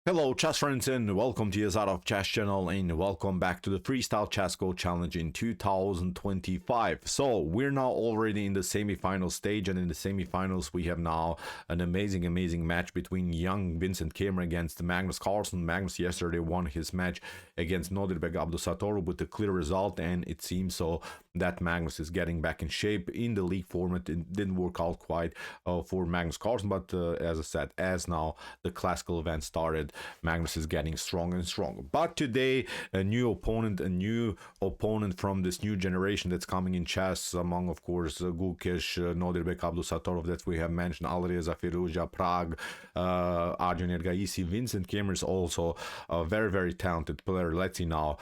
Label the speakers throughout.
Speaker 1: Hello chess friends and welcome to Jozarov chess channel and welcome back to the Freestyle Chess Go Challenge in 2025. So we're now already in the semi-final stage, and in the semi-finals we have now an amazing match between young Vincent Keymer against Magnus Carlsen. Magnus yesterday won his match against Nodirbek Abdusattorov with a clear result, and it seems so that Magnus is getting back in shape in the league format. It didn't work out quite for Magnus Carlsen, but as I said, as now the classical event started, Magnus is getting stronger and stronger. But today, a new opponent from this new generation that's coming in chess, among, of course, Gukesh, Nodirbek Abdusattorov that we have mentioned, Alireza Firouzja, Prague, Arjun Ergaisi. Vincent Keymer is also a very talented player. Let's see now,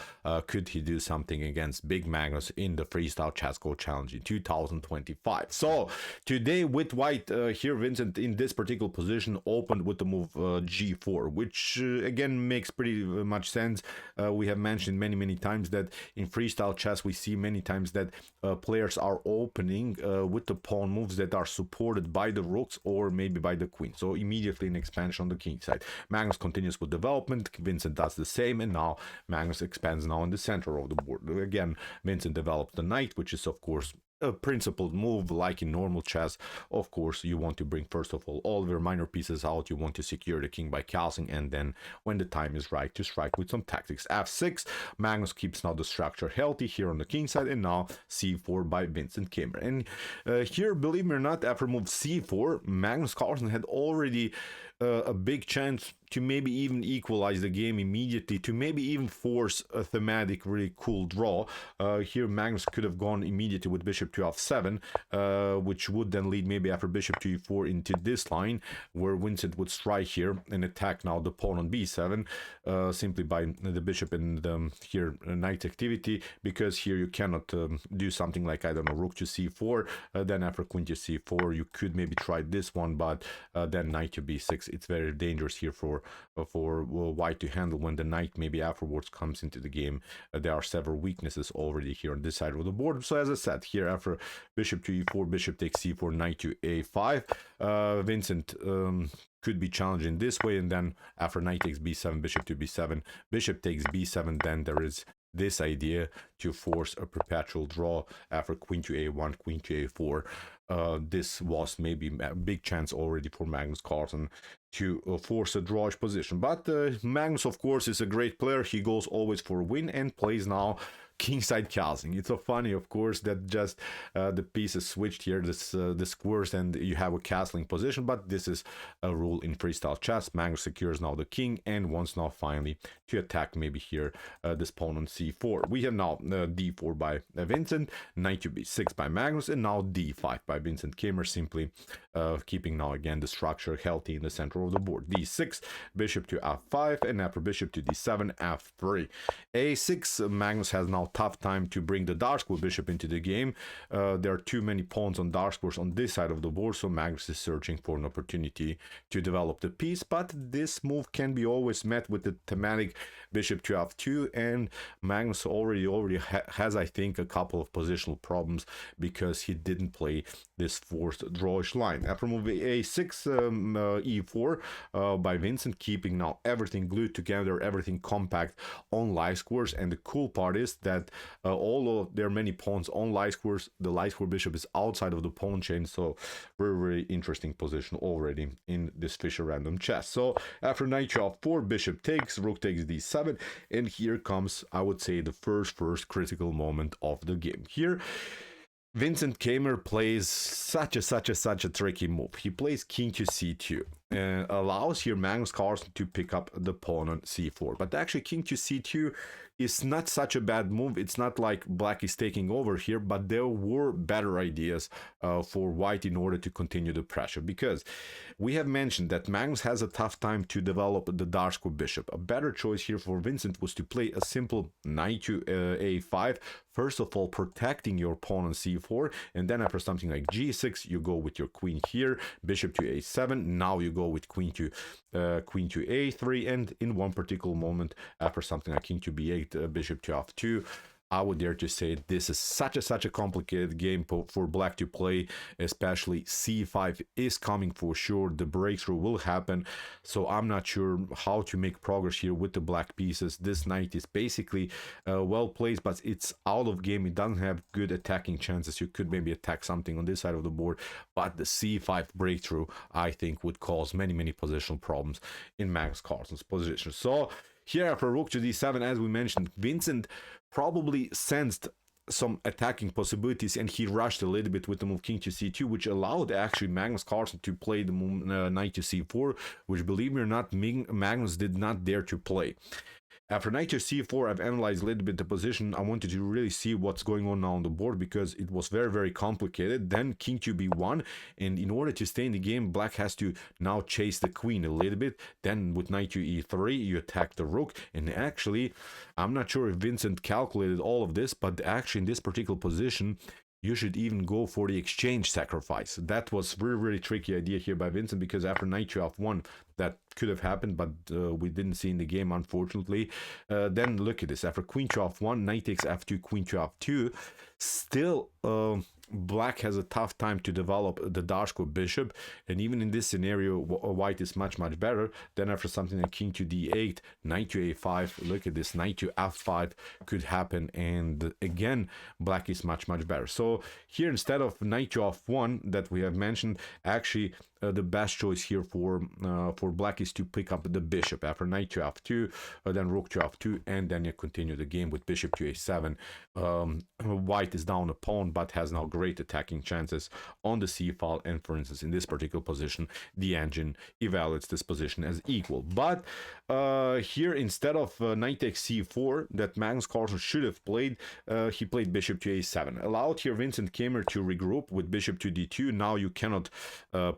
Speaker 1: could he do something against Big Magnus in the Freestyle Chess Go Challenge in 2025. So today with white, here Vincent in this particular position opened with the move g4, which again makes pretty much sense. We have mentioned many times that in freestyle chess we see many times that players are opening with the pawn moves that are supported by the rooks or maybe by the queen, so immediately an expansion on the king side. Magnus continues with development, Vincent does the same, and now Magnus expands now in the center of the board. Again, Vincent develops the knight, which is of course a principled move like in normal chess. Of course, you want to bring first of all your minor pieces out. You want to secure the king by castling, and then when the time is right to strike with some tactics. f6, Magnus keeps now the structure healthy here on the king side, and now c4 by Vincent Keymer. And here, believe me or not, after move c4, Magnus Carlsen had already a big chance to maybe even equalize the game immediately, to maybe even force a thematic really cool draw. Here Magnus could have gone immediately with bishop to f7, which would then lead maybe after bishop to e4 into this line, where Vincent would strike here and attack now the pawn on b7, simply by the bishop and here knight activity, because here you cannot do something like, I don't know, rook to c4, then after queen to c4 you could maybe try this one, but then knight to b6, it's very dangerous here for white to handle when the knight maybe afterwards comes into the game. There are several weaknesses already here on this side of the board. So as I said, here after bishop to e4, bishop takes c4, knight to a5, Vincent could be challenging this way, and then after knight takes b7, bishop to b7, bishop takes b7, then there is this idea to force a perpetual draw after queen to a1, queen to a4. This was maybe a big chance already for Magnus Carlsen to force a drawish position. But Magnus, of course, is a great player. He goes always for a win and plays now kingside castling. It's so funny, of course, that just the pieces switched here, the squares, and you have a castling position, but this is a rule in freestyle chess. Magnus secures now the king and wants now finally to attack maybe here this pawn on c4. We have now d4 by Vincent, knight to b6 by Magnus, and now d5 by Vincent Keymer, simply keeping now again the structure healthy in the center of the board. d6, bishop to f5, and after bishop to d7, f3. a6, Magnus has now tough time to bring the dark square bishop into the game. There are too many pawns on dark squares on this side of the board, so Magnus is searching for an opportunity to develop the piece, but this move can be always met with the thematic bishop to f2, and Magnus already has, I think, a couple of positional problems because he didn't play this forced drawish line. After move a6, e4 by Vincent, keeping now everything glued together, everything compact on light squares. And the cool part is that although there are many pawns on light squares, the light square bishop is outside of the pawn chain, so very interesting position already in this Fischer random chess. So after knight to f4, bishop takes, rook takes d7, and here comes, I would say, the first critical moment of the game. Here Vincent Keymer plays such a tricky move. He plays king to c2 and allows here Magnus Carlsen to pick up the pawn on c4. But actually king to c2 is not such a bad move. It's not like black is taking over here, but there were better ideas for white in order to continue the pressure, because we have mentioned that Magnus has a tough time to develop the dark square bishop. A better choice here for Vincent was to play a simple knight to a5, first of all protecting your pawn on c4, and then after something like g6 you go with your queen here, bishop to a7, now you go with queen to a3, and in one particular moment after something like king to b8, bishop to f2, I would dare to say this is such a complicated game for black to play, especially c5 is coming for sure. The breakthrough will happen, so I'm not sure how to make progress here with the black pieces. This knight is basically well placed, but it's out of game. It doesn't have good attacking chances. You could maybe attack something on this side of the board, but the c5 breakthrough, I think, would cause many positional problems in Magnus Carlsen's position. So here after rook to d7, as we mentioned, Vincent probably sensed some attacking possibilities and he rushed a little bit with the move king to c2, which allowed actually Magnus Carlsen to play the move knight to c4, which, believe me or not, Magnus did not dare to play. After knight to c4, I've analyzed a little bit the position. I wanted to really see what's going on now on the board because it was very complicated. Then king to b1, and in order to stay in the game, black has to now chase the queen a little bit. Then with knight to e3, you attack the rook, and actually, I'm not sure if Vincent calculated all of this, but actually in this particular position, you should even go for the exchange sacrifice. That was very tricky idea here by Vincent, because after knight to f1, that could have happened, but we didn't see in the game, unfortunately. Then look at this. After queen to f1, knight takes f2, queen to f2. Still, black has a tough time to develop the Darsko bishop, and even in this scenario, white is much better. Then after something like king to d8, knight to a5, look at this, knight to f5 could happen, and again, black is much better. So here, instead of knight to f1 that we have mentioned, actually the best choice here for black is to pick up the bishop after knight to f2, then rook to f2, and then you continue the game with bishop to a7. White is down a pawn, but has now great attacking chances on the c file, and for instance, in this particular position, the engine evaluates this position as equal. But here, instead of knight takes c4 that Magnus Carlsen should have played, he played bishop to a7. Allowed here Vincent Keymer to regroup with bishop to d2. Now you cannot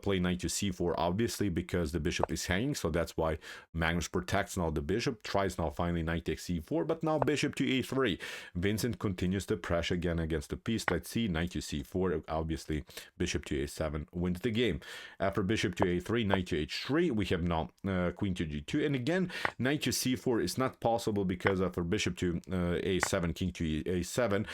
Speaker 1: play knight to c4, obviously, because the bishop is hanging, so that's why Magnus protects now the bishop, tries now finally knight takes c4, but now bishop to a3. Vincent continues the pressure again against the piece. Let's see, knight to c4, obviously bishop to a7 wins the game. After bishop to a3, knight to h3, we have now queen to g2, and again, knight to c4 is not possible because after bishop to a7, king to a7,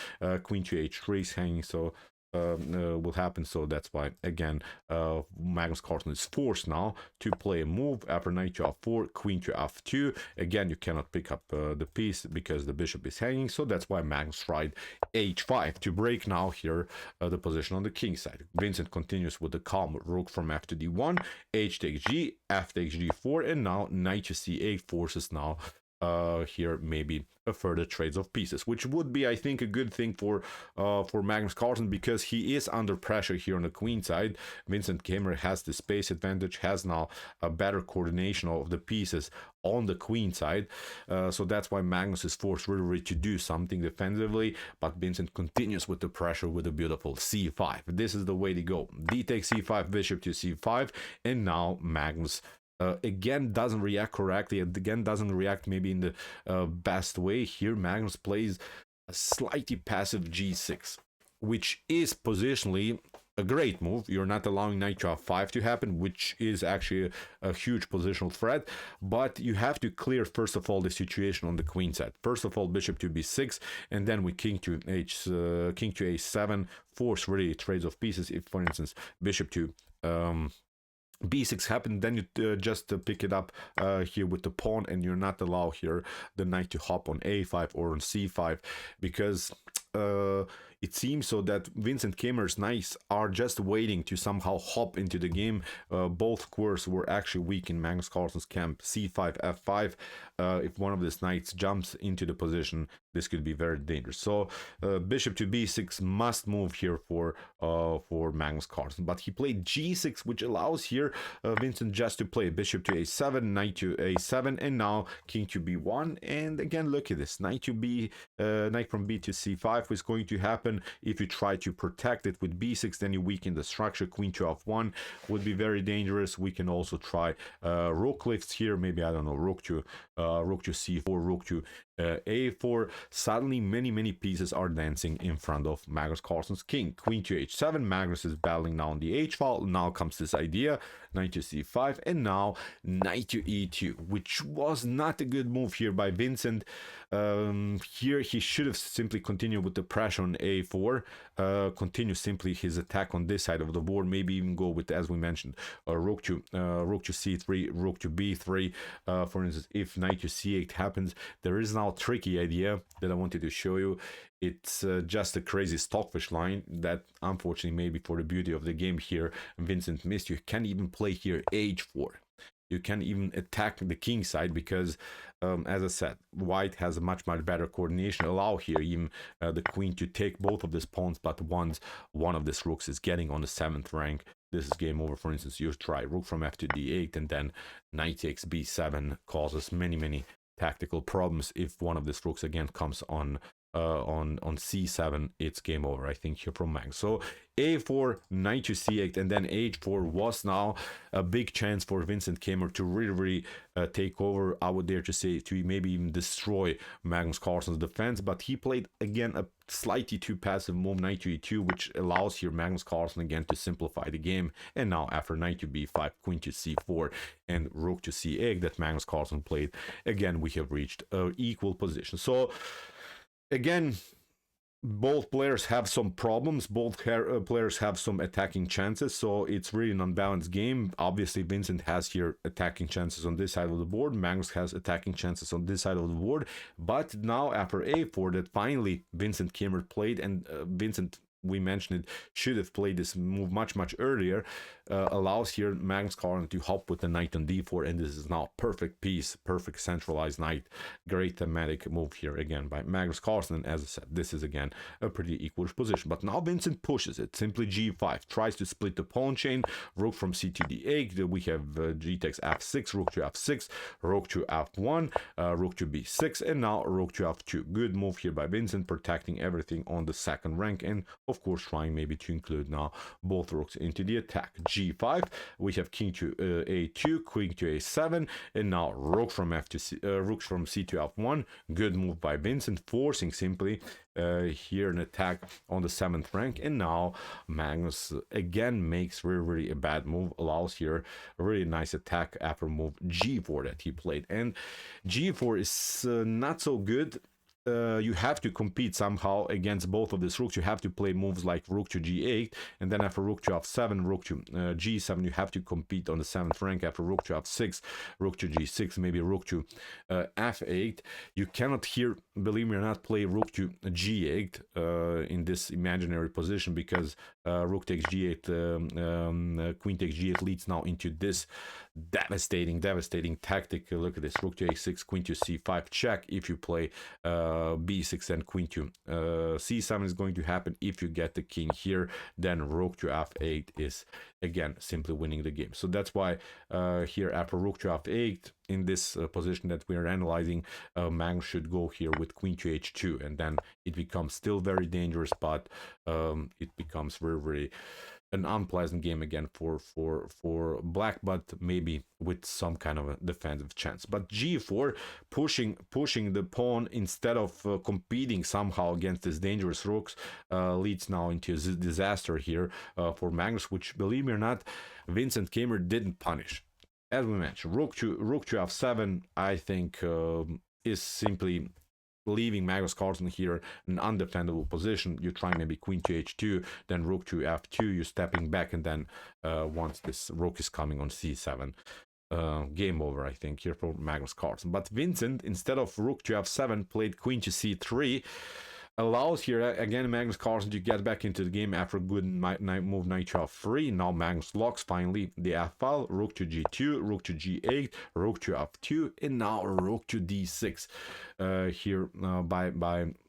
Speaker 1: queen to h3 is hanging, so will happen. So that's why again Magnus Carlsen is forced now to play a move after knight to f4, queen to f2. Again, you cannot pick up the piece because the bishop is hanging, so that's why Magnus tried h5 to break now here the position on the king side. Vincent continues with the calm rook from f to d1, h takes g, f takes g4, and now knight to c8 forces now here maybe a further trades of pieces, which would be, I think, a good thing for Magnus Carlsen, because he is under pressure here on the queen side. Vincent Keymer has the space advantage, has now a better coordination of the pieces on the queen side, so that's why Magnus is forced really to do something defensively, but Vincent continues with the pressure with a beautiful c5. This is the way to go. D takes c5, bishop to c5, and now Magnus again doesn't react correctly, again doesn't react maybe in the best way. Here Magnus plays a slightly passive g6, which is positionally a great move. You're not allowing knight to f5 to happen, which is actually a huge positional threat, but you have to clear first of all the situation on the queen side. First of all, bishop to b6, and then with king to a7, force really trades of pieces. If for instance bishop to b6 happened, then you just pick it up here with the pawn, and you're not allowed here the knight to hop on a5 or on c5, because it seems so that Vincent Keymer's knights are just waiting to somehow hop into the game. Both squares were actually weak in Magnus Carlsen's camp. c5, f5. If one of these knights jumps into the position, this could be very dangerous. So bishop to b6 must move here for Magnus Carlsen. But he played g6, which allows here Vincent just to play bishop to a7, knight to a7, and now king to b1. And again, look at this, knight from b to c5 is going to happen. happen. If you try to protect it with b6, then you weaken the structure. Queen to f1 would be very dangerous. We can also try rook lifts here, maybe, I don't know, rook to c4, rook to a4. Suddenly many pieces are dancing in front of Magnus Carlsen's king. Queen to h7. Magnus is battling now on the h file. Now comes this idea, knight to c5, and now knight to e2, which was not a good move here by Vincent. Here he should have simply continued with the pressure on a4, continue simply his attack on this side of the board, maybe even go with, as we mentioned, rook to c3, rook to b3. For instance, if knight to c8 happens, there is now a tricky idea that I wanted to show you. It's just a crazy stockfish line that, unfortunately, maybe for the beauty of the game here, Vincent missed. You can even play here h4. You can even attack the king side because, as I said, white has a much better coordination. Allow here even the queen to take both of these pawns, but once one of these rooks is getting on the 7th rank, this is game over. For instance, you try rook from f to d8, and then knight takes b7 causes many tactical problems. If one of these rooks again comes on c7, it's game over, I think, here from Magnus. So a4, knight to c8, and then h4 was now a big chance for Vincent Keymer to really take over. I would dare to say to maybe even destroy Magnus Carlsen's defense, but he played again a slightly too passive move, knight to e2, which allows here Magnus Carlsen again to simplify the game. And now after knight to b5, queen to c4, and rook to c8 that Magnus Carlsen played, again we have reached an equal position. So again, both players have some problems, both players have some attacking chances, so it's really an unbalanced game. Obviously, Vincent has here attacking chances on this side of the board, Magnus has attacking chances on this side of the board, but now after a4 that finally Vincent Keymer played, and Vincent, we mentioned it, should have played this move much earlier, allows here Magnus Carlsen to hop with the knight on d4, and this is now perfect piece, perfect centralized knight. Great thematic move here again by Magnus Carlsen. And as I said, this is again a pretty equal position, but now Vincent pushes it, simply g5, tries to split the pawn chain, rook from c to d8, we have g takes f6, rook to f6, rook to f1, rook to b6, and now rook to f2. Good move here by Vincent, protecting everything on the 2nd rank, and of course trying maybe to include now both rooks into the attack. g5, we have king to a2, queen to a7, and now rook from f to c, rook from c to f1. Good move by Vincent, forcing simply here an attack on the 7th rank. And now Magnus again makes really a bad move, allows here a really nice attack after move g4 that he played. And g4 is not so good. You have to compete somehow against both of these rooks. You have to play moves like rook to g8, and then after rook to f7, rook to g7, you have to compete on the 7th rank. After rook to f6, rook to g6, maybe rook to f8. You cannot here, believe me or not, play rook to g8 in this imaginary position, because rook takes g8, queen takes g8 leads now into this devastating tactic. Look at this, rook to a6, queen to c5 check. If you play b6 and queen to c7 is going to happen. If you get the king here, then rook to f8 is again simply winning the game. So that's why here after rook to f8 in this position that we are analyzing, Magnus should go here with queen to h2, and then it becomes still very dangerous, but it becomes very an unpleasant game again for black, but maybe with some kind of a defensive chance. But g4, pushing the pawn instead of competing somehow against these dangerous rooks, leads now into a disaster here for Magnus, which, believe me or not, Vincent Keymer didn't punish. As we mentioned, rook to f7, I think is simply leaving Magnus Carlsen here in an undefendable position. You try maybe queen to h2, then rook to f2, you're stepping back, and then once this rook is coming on c7, game over, I think, here for Magnus Carlsen. But Vincent, instead of rook to f7, played queen to c3, allows here again Magnus Carlsen to get back into the game after a good move knight to f3. Now Magnus locks finally the f file, rook to g2, rook to g8, rook to f2, and now rook to d6 here by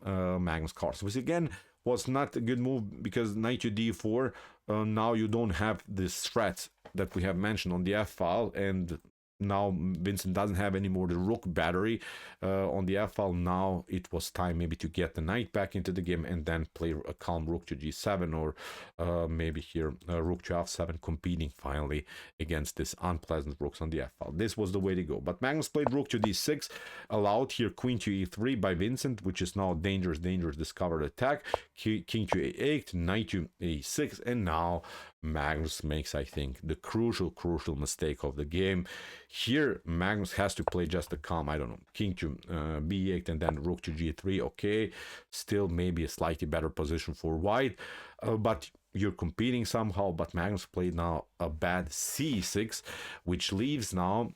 Speaker 1: Magnus Carlsen, which again was not a good move, because knight to d4, now you don't have this threat that we have mentioned on the f file, and now Vincent doesn't have anymore the rook battery on the f-file. Now it was time maybe to get the knight back into the game and then play a calm rook to g7, or maybe here rook to f7, competing finally against this unpleasant rooks on the f-file. This was the way to go. But Magnus played rook to d6, allowed here queen to e3 by Vincent, which is now dangerous discovered attack. King to a8, knight to a6, and now Magnus makes, I think, the crucial mistake of the game. Here Magnus has to play just a calm, I don't know, king to b8 and then rook to g3. Okay, still maybe a slightly better position for white, but you're competing somehow. But Magnus played now a bad c6, which leaves now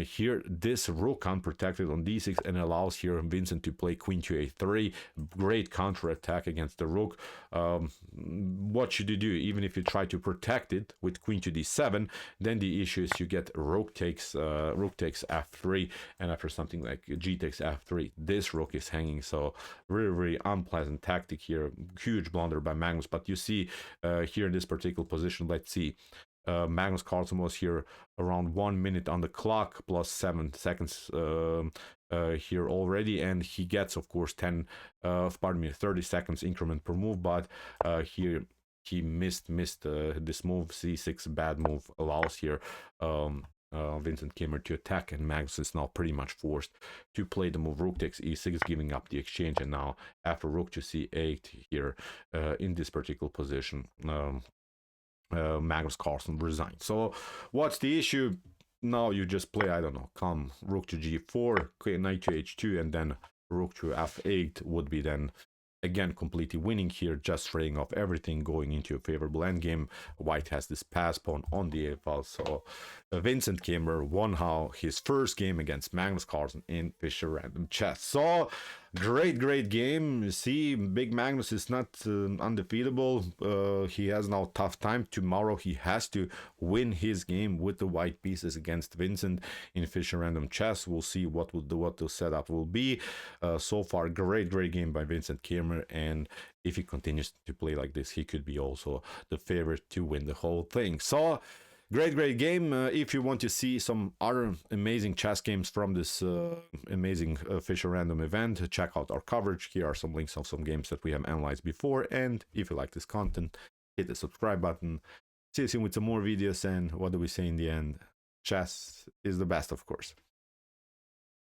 Speaker 1: here this rook unprotected on d6 and allows here Vincent to play queen to a3. Great counter attack against the rook. What should you do? Even if you try to protect it with queen to d7, then the issue is you get rook takes f3, and after something like g takes f3, this rook is hanging. So very unpleasant tactic here. Huge blunder by Magnus. But you see here in this particular position, let's see, Magnus Carlsen was here around 1 minute on the clock, plus 7 seconds here already, and he gets, of course, 30 seconds increment per move. But here he missed this move. c6, bad move, allows here Vincent Keymer to attack, and Magnus is now pretty much forced to play the move rook takes e6, giving up the exchange. And now after rook to c8 here in this particular position, Magnus Carlsen resigned. So what's the issue? Now you just play, I don't know, calm rook to g4, knight to h2, and then rook to f8 would be then again completely winning here, just trading off everything, going into a favorable endgame. White has this pass pawn on the a-file. So Vincent Keymer won his first game against Magnus Carlsen in Fischer Random Chess. So great game. You see, big Magnus is not undefeatable. He has now tough time. Tomorrow he has to win his game with the white pieces against Vincent in Fischer Random Chess. We'll see what the setup will be. So far, great game by Vincent Keymer, and if he continues to play like this, he could be also the favorite to win the whole thing. So great game. If you want to see some other amazing chess games from this amazing Fischer Random event, check out our coverage. Here are some links of some games that we have analyzed before. And if you like this content, hit the subscribe button. See you soon with some more videos. And what do we say in the end? Chess is the best, of course.